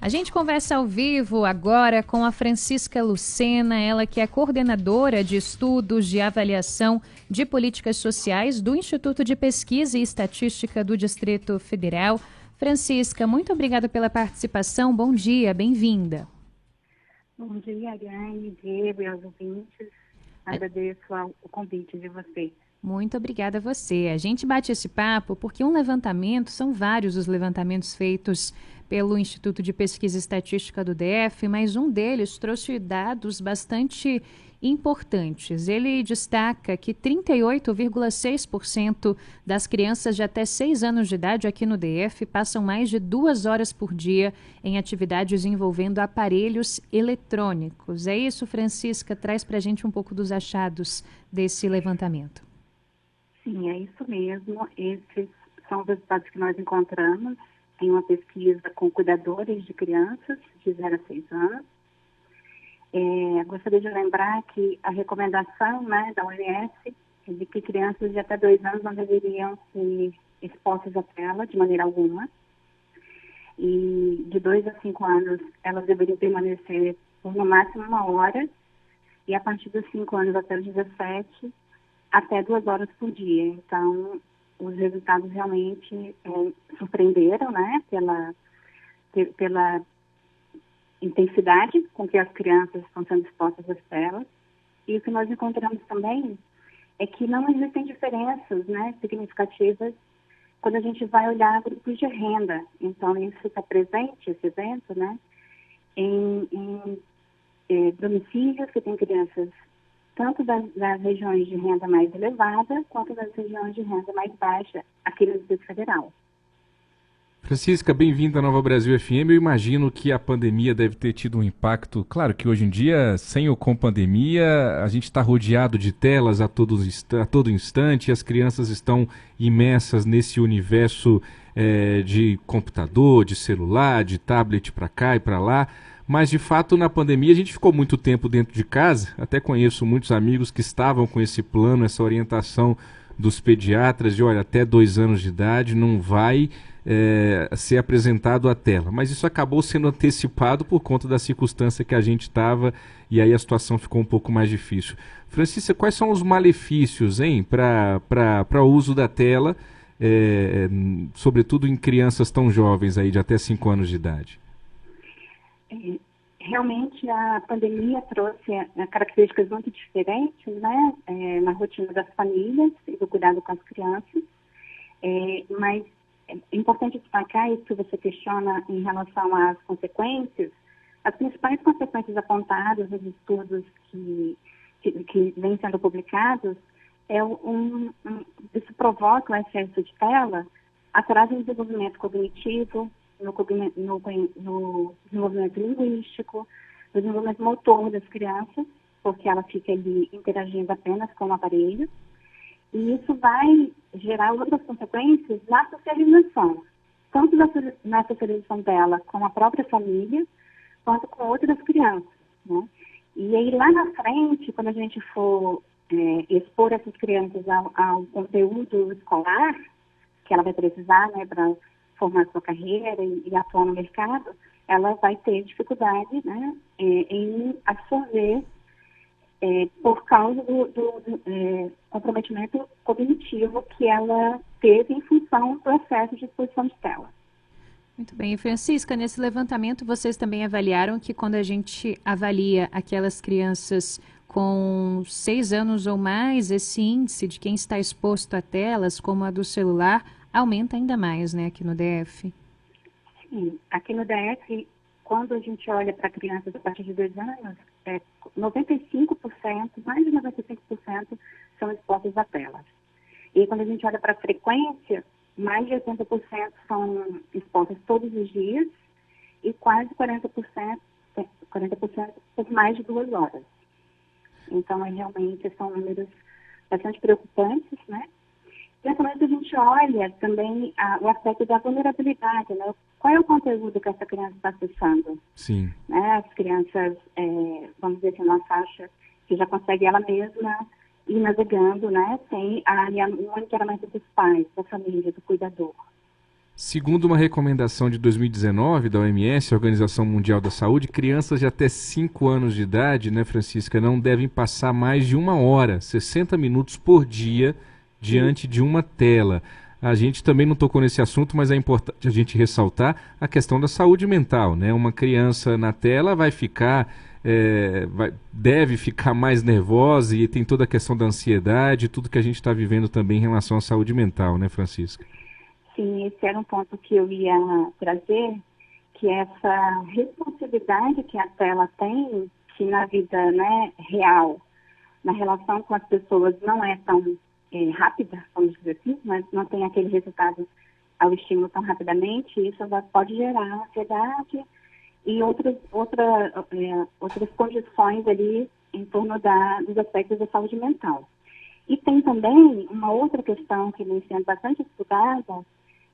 A gente conversa ao vivo agora com a Francisca Lucena, ela que é coordenadora de estudos de avaliação de políticas sociais do Instituto de Pesquisa e Estatística do Distrito Federal. Francisca, muito obrigada pela participação. Bom dia, bem-vinda. Bom dia, Ariane, Diego e aos ouvintes. Agradeço o convite de vocês. Muito obrigada a você. A gente bate esse papo porque um levantamento, são vários os levantamentos feitos pelo Instituto de Pesquisa e Estatística do DF, mas um deles trouxe dados bastante importantes. Ele destaca que 38,6% das crianças de até 6 anos de idade aqui no DF passam mais de 2 horas por dia em atividades envolvendo aparelhos eletrônicos. É isso, Francisca? Traz para a gente um pouco dos achados desse levantamento. Sim, é isso mesmo. Esses são os resultados que nós encontramos em uma pesquisa com cuidadores de crianças de 0 a 6 anos. Gostaria de lembrar que a recomendação da OMS é de que crianças de até 2 anos não deveriam ser expostas à tela de maneira alguma. E de 2 a 5 anos, elas deveriam permanecer por no máximo 1 hora. E a partir dos 5 anos até os 17, até 2 horas por dia. Então, os resultados realmente surpreenderam, pela intensidade com que as crianças estão sendo expostas às telas. E o que nós encontramos também é que não existem diferenças, significativas quando a gente vai olhar grupos de renda. Então, isso está presente, esse evento, em domicílios que têm crianças tanto das regiões de renda mais elevada quanto das regiões de renda mais baixa aqui no Distrito Federal. Francisca, bem-vinda à Nova Brasil FM. Eu imagino que a pandemia deve ter tido um impacto. Claro que hoje em dia, sem ou com pandemia, a gente está rodeado de telas a todo instante, as crianças estão imersas nesse universo de computador, de celular, de tablet para cá e para lá. Mas, de fato, na pandemia a gente ficou muito tempo dentro de casa. Até conheço muitos amigos que estavam com esse plano, essa orientação dos pediatras de, olha, até 2 anos de idade não vai ser apresentado à tela. Mas isso acabou sendo antecipado por conta da circunstância que a gente estava e aí a situação ficou um pouco mais difícil. Francisca, quais são os malefícios para o uso da tela, sobretudo em crianças tão jovens aí de até 5 anos de idade? Realmente a pandemia trouxe características muito diferentes na rotina das famílias e do cuidado com as crianças, mas é importante destacar isso que você questiona em relação às consequências. As principais consequências apontadas nos estudos que vêm sendo publicados isso provoca o excesso de tela, atrasa o desenvolvimento cognitivo, no desenvolvimento linguístico, no desenvolvimento motor das crianças, porque ela fica ali interagindo apenas com o aparelho. E isso vai gerar outras consequências na socialização, tanto na socialização dela com a própria família, quanto com outras crianças. E aí, lá na frente, quando a gente for expor essas crianças ao conteúdo escolar, que ela vai precisar para formar sua carreira e atuar no mercado, ela vai ter dificuldade em absorver por causa do comprometimento cognitivo que ela teve em função do excesso de exposição de tela. Muito bem. Francisca, nesse levantamento vocês também avaliaram que quando a gente avalia aquelas crianças com 6 anos ou mais, esse índice de quem está exposto a telas, como a do celular, aumenta ainda mais, aqui no DF? Sim, aqui no DF, quando a gente olha para crianças a partir de 2 anos, 95%, mais de 95% são expostas a telas. E quando a gente olha para a frequência, mais de 80% são expostas todos os dias e quase 40% por mais de 2 horas. Então, realmente, são números bastante preocupantes, Principalmente a gente olha também o aspecto da vulnerabilidade, Qual é o conteúdo que essa criança está acessando? Sim. As crianças, vamos dizer assim, uma faixa que já consegue ela mesma ir navegando, sem o monitoramento dos pais, da família, do cuidador. Segundo uma recomendação de 2019 da OMS, a Organização Mundial da Saúde, crianças de até 5 anos de idade, né, Francisca, não devem passar mais de 1 hora, 60 minutos por dia, diante de uma tela. A gente também não tocou nesse assunto, mas é importante a gente ressaltar a questão da saúde mental, né? Uma criança na tela vai ficar, deve ficar mais nervosa e tem toda a questão da ansiedade, tudo que a gente está vivendo também em relação à saúde mental, né, Francisca? Sim, esse era um ponto que eu ia trazer, que essa responsabilidade que a tela tem, que na vida, né, real, na relação com as pessoas não é tão rápida, vamos dizer assim, mas não tem aquele resultado ao estímulo tão rapidamente, isso pode gerar ansiedade e outras condições ali em torno dos aspectos da saúde mental. E tem também uma outra questão que vem sendo bastante estudada,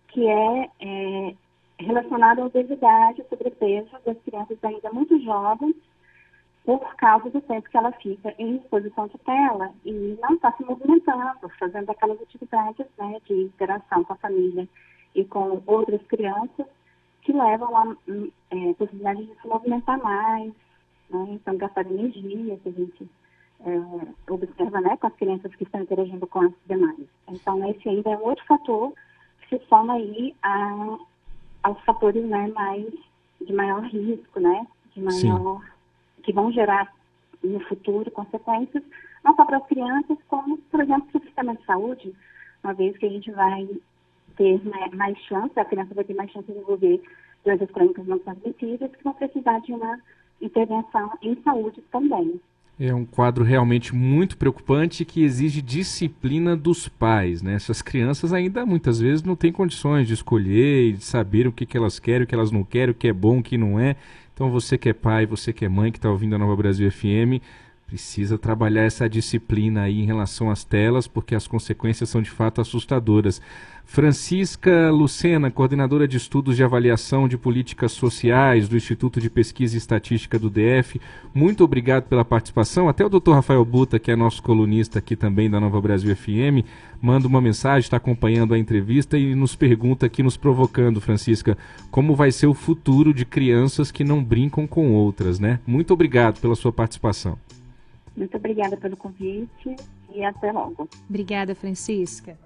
que é relacionada à obesidade e sobrepeso das crianças ainda muito jovens, por causa do tempo que ela fica em exposição de tela e não está se movimentando, fazendo aquelas atividades, né, de interação com a família e com outras crianças que levam a possibilidade de se movimentar mais, né, então gastar energia, que a gente observa, né, com as crianças que estão interagindo com as demais. Então, esse ainda é um outro fator que se soma aí aos fatores, né, de maior risco, né, que vão gerar no futuro consequências, não só para as crianças, como, por exemplo, para o sistema de saúde, uma vez que a gente vai ter, né, mais chance, a criança vai ter mais chance de desenvolver doenças crônicas não transmissíveis, que vão precisar de uma intervenção em saúde também. É um quadro realmente muito preocupante que exige disciplina dos pais, né? Essas crianças ainda muitas vezes não têm condições de escolher e de saber o que elas querem, o que elas não querem, o que é bom, o que não é. Então você que é pai, você que é mãe, que está ouvindo a Nova Brasil FM, precisa trabalhar essa disciplina aí em relação às telas, porque as consequências são de fato assustadoras. Francisca Lucena, coordenadora de estudos de avaliação de políticas sociais do Instituto de Pesquisa e Estatística do DF, muito obrigado pela participação. Até o Dr. Rafael Buta, que é nosso colunista aqui também da Nova Brasil FM, manda uma mensagem, está acompanhando a entrevista e nos pergunta aqui, nos provocando, Francisca, como vai ser o futuro de crianças que não brincam com outras, né? Muito obrigado pela sua participação. Muito obrigada pelo convite e até logo. Obrigada, Francisca.